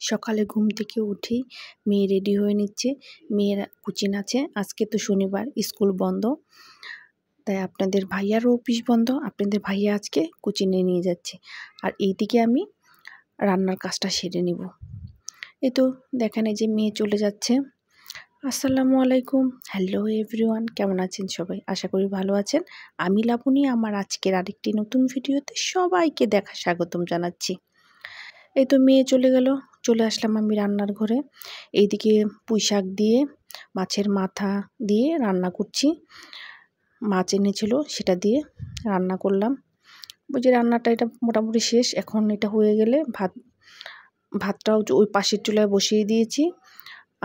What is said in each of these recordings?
সকালে ঘুম থেকে উঠেই মেয়ে রেডি হয়ে নিচ্ছে। মেয়ের কোচিং আছে, আজকে তো শনিবার, স্কুল বন্ধ, তাই আপনাদের ভাইয়ারও অফিস বন্ধ। আপনাদের ভাইয়া আজকে কোচিংয়ে নিয়ে যাচ্ছে, আর এইদিকে আমি রান্নার কাজটা সেরে নিব। এই তো দেখেন, এই যে মেয়ে চলে যাচ্ছে। আসসালামু আলাইকুম, হ্যালো এভরিওয়ান, কেমন আছেন সবাই? আশা করি ভালো আছেন। আমি লাবণী, আমার আজকের আরেকটি নতুন ভিডিওতে সবাইকে স্বাগতম জানাচ্ছি। এই তো মেয়ে চলে গেল, চলে আসলাম আমি রান্নার ঘরে। এইদিকে পুঁই শাক দিয়ে মাছের মাথা দিয়ে রান্না করছি। মাছ এনেছিল, সেটা দিয়ে রান্না করলাম। ওই যে রান্নাটা এটা মোটামুটি শেষ। এখন এটা হয়ে গেলে ভাতটাও ওই পাশের চুলায় বসিয়ে দিয়েছি,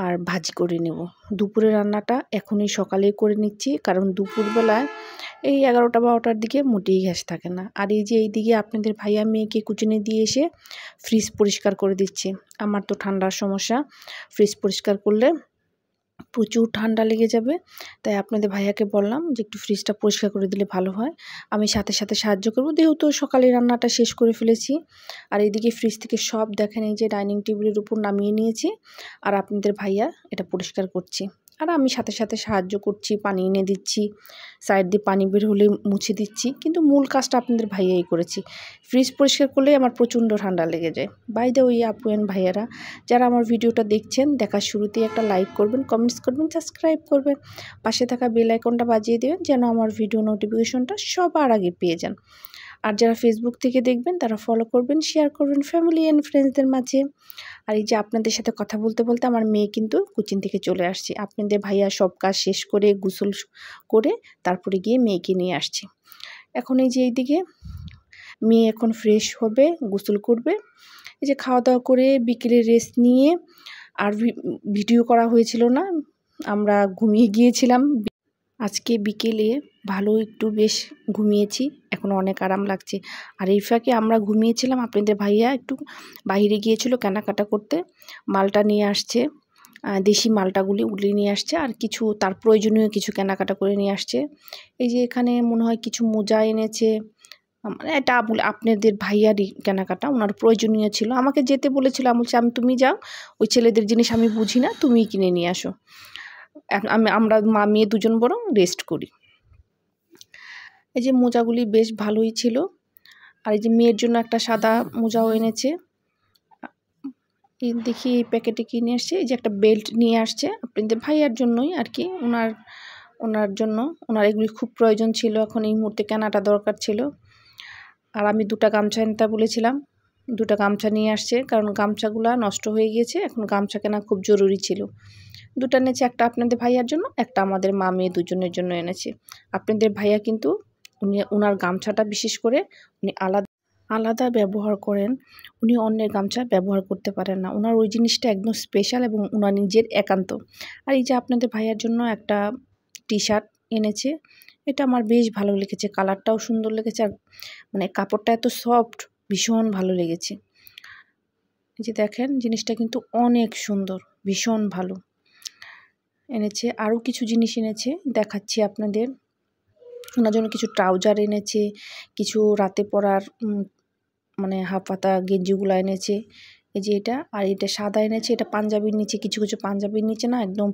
আর ভাজি করে নেব। দুপুরে রান্নাটা এখনই সকালেই করে নিচ্ছি, কারণ দুপুরবেলায় এই 11টা-12টার দিকে মোটেই গ্যাস থাকে না। আর এই যে এইদিকে আপনাদের ভাইয়া মেয়েকে কুচিনে দিয়ে এসে ফ্রিজ পরিষ্কার করে দিচ্ছে। আমার তো ঠান্ডার সমস্যা, ফ্রিজ পরিষ্কার করলে প্রচুর ঠান্ডা লেগে যাবে, তাই আপনাদের ভাইয়াকে বললাম যে একটু ফ্রিজটা পরিষ্কার করে দিলে ভালো হয়। আমি সাথে সাথে সাহায্য করবো, যেহেতু সকালে রান্নাটা শেষ করে ফেলেছি। আর এইদিকে ফ্রিজ থেকে সব দেখেন এই যে ডাইনিং টেবিলের উপর নামিয়ে নিয়েছি, আর আপনাদের ভাইয়া এটা পরিষ্কার করছি, আর আমি সাথে সাথে সাহায্য করছি, পানি এনে দিচ্ছি, সাইড দিয়ে পানি বের হলে মুছে দিচ্ছি। কিন্তু মূল কাজটা আপনাদের ভাইয়াই করেছি। ফ্রিজ পরিষ্কার করলেই আমার প্রচণ্ড ঠান্ডা লেগে যায়। বাই দ্য ওয়ে, আপু এন্ড ভাইয়ারা যারা আমার ভিডিওটা দেখছেন, দেখার শুরুতেই একটা লাইক করবেন, কমেন্টস করবেন, সাবস্ক্রাইব করবেন, পাশে থাকা বেল আইকনটা বাজিয়ে দেবেন যেন আমার ভিডিও নোটিফিকেশনটা সবার আগে পেয়ে যান। আর যারা ফেসবুক থেকে দেখবেন তারা ফলো করবেন, শেয়ার করবেন ফ্যামিলি অ্যান্ড ফ্রেন্ডসদের মাঝে। আর এই যে আপনাদের সাথে কথা বলতে বলতে আমার মেয়ে কিন্তু কোচিং থেকে চলে আসছে। আপনাদের ভাইয়া সব কাজ শেষ করে গোসল করে তারপরে গিয়ে মেয়েকে নিয়ে আসছে। এখন এই যে এইদিকে মেয়ে এখন ফ্রেশ হবে, গোসল করবে। এই যে খাওয়া দাওয়া করে বিকেলে রেস্ট নিয়ে, আর ভিডিও করা হয়েছিল না, আমরা ঘুমিয়ে গিয়েছিলাম। আজকে বিকেলে ভালো একটু বেশ ঘুমিয়েছি, এখন অনেক আরাম লাগছে। আর এই ফাঁকে আমরা ঘুমিয়েছিলাম, আপনাদের ভাইয়া একটু বাইরে গিয়েছিল কেনাকাটা করতে, মালটা নিয়ে আসছে, দেশি মালটাগুলি উগলিয়ে নিয়ে আসছে, আর কিছু তার প্রয়োজনীয় কিছু কেনাকাটা করে নিয়ে আসছে। এই যে এখানে মনে হয় কিছু মোজা এনেছে, মানে এটা আপনাদের ভাইয়ারই কেনাকাটা, ওনার প্রয়োজনীয় ছিল। আমাকে যেতে বলেছিল, আমি বলছি তুমি যাও, ওই ছেলেদের জিনিস আমি বুঝি না, তুমিই কিনে নিয়ে আসো। আমরা মা মেয়ে দুজন বরং রেস্ট করি। এই যে মোজাগুলি বেশ ভালোই ছিল, আর এই যে মেয়ের জন্য একটা সাদা মোজাও এনেছে। দেখি এই প্যাকেটে কিনে আসছে, এই যে একটা বেল্ট নিয়ে আসছে আপনাদের ভাইয়ার জন্যই আর কি, ওনার জন্য, ওনার এগুলি খুব প্রয়োজন ছিল, এখন এই মুহূর্তে কেনাটা দরকার ছিল। আর আমি 2টা গামছা আনতে বলেছিলাম, 2টা গামছা নিয়ে আসছে, কারণ গামছাগুলো নষ্ট হয়ে গিয়েছে, এখন গামছা কেনা খুব জরুরি ছিল। 2টা এনেছে, একটা আপনাদের ভাইয়ার জন্য, একটা আমাদের মা মেয়ে দুজনের জন্য এনেছে। আপনাদের ভাইয়া কিন্তু ওনার গামছাটা বিশেষ করে উনি আলাদা ব্যবহার করেন, উনি অন্যের গামছা ব্যবহার করতে পারেন না। ওনার ওই জিনিসটা একদম স্পেশাল এবং ওনার নিজের একান্ত। আর এই যে আপনাদের ভাইয়ার জন্য একটা টি শার্ট এনেছে, এটা আমার বেশ ভালো লেগেছে, কালারটাও সুন্দর লেগেছে, আর মানে কাপড়টা এত সফট, ভীষণ ভালো লেগেছে। এই যে দেখেন, জিনিসটা কিন্তু অনেক সুন্দর, ভীষণ ভালো এনেছে। আরও কিছু জিনিস এনেছে, দেখাচ্ছি আপনাদের। ওনার জন্য কিছু ট্রাউজার এনেছে, কিছু রাতে পরার মানে হাফ হাতা গেঞ্জিগুলো এনেছে। এই যে এটা, আর এটা সাদা এনেছে, এটা পাঞ্জাবির নিচে, কিছু কিছু পাঞ্জাবির নিচে না একদম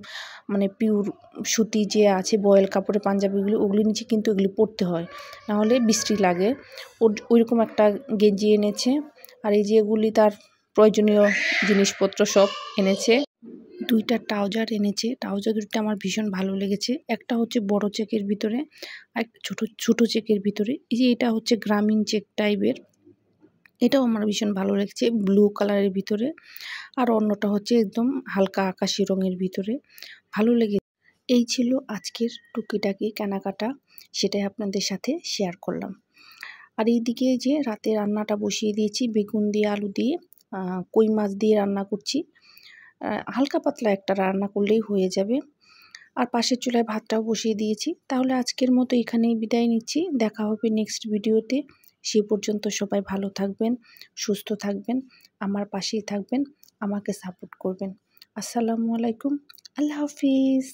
মানে পিওর সুতি যে আছে বয়েল কাপড়ের পাঞ্জাবিগুলি, ওগুলির নিচে কিন্তু এগুলি পরতে হয়, নাহলে বিশ্রী লাগে। ওইরকম একটা গেঞ্জি এনেছে। আর এই যে এগুলি তার প্রয়োজনীয় জিনিসপত্র সব এনেছে। 2টা ট্রাউজার এনেছে, ট্রাউজার 2টা আমার ভীষণ ভালো লেগেছে। একটা হচ্ছে বড় চেকের ভিতরে, আর একটা ছোট চেকের ভিতরে। এই যে এটা হচ্ছে গ্রামীণ চেক টাইপের, এটাও আমার ভীষণ ভালো লেগেছে, ব্লু কালারের ভিতরে। আর অন্যটা হচ্ছে একদম হালকা আকাশি রঙের ভিতরে, ভালো লেগেছে। এই ছিল আজকের টুকিটাকি কেনাকাটা, সেটাই আপনাদের সাথে শেয়ার করলাম। আর এইদিকে যে রাতে রান্নাটা বসিয়ে দিয়েছি, বেগুন দিয়ে আলু দিয়ে কই মাছ দিয়ে রান্না করছি। হালকা পাতলা একটা রান্না করলেই হয়ে যাবে। আর পাশের চুলায় ভাতটাও বসিয়ে দিয়েছি। তাহলে আজকের মতো এখানেই বিদায় নিচ্ছি, দেখা হবে নেক্সট ভিডিওতে। সে পর্যন্ত সবাই ভালো থাকবেন, সুস্থ থাকবেন, আমার পাশেই থাকবেন, আমাকে সাপোর্ট করবেন। আসসালামু আলাইকুম, আল্লাহ হাফিজ।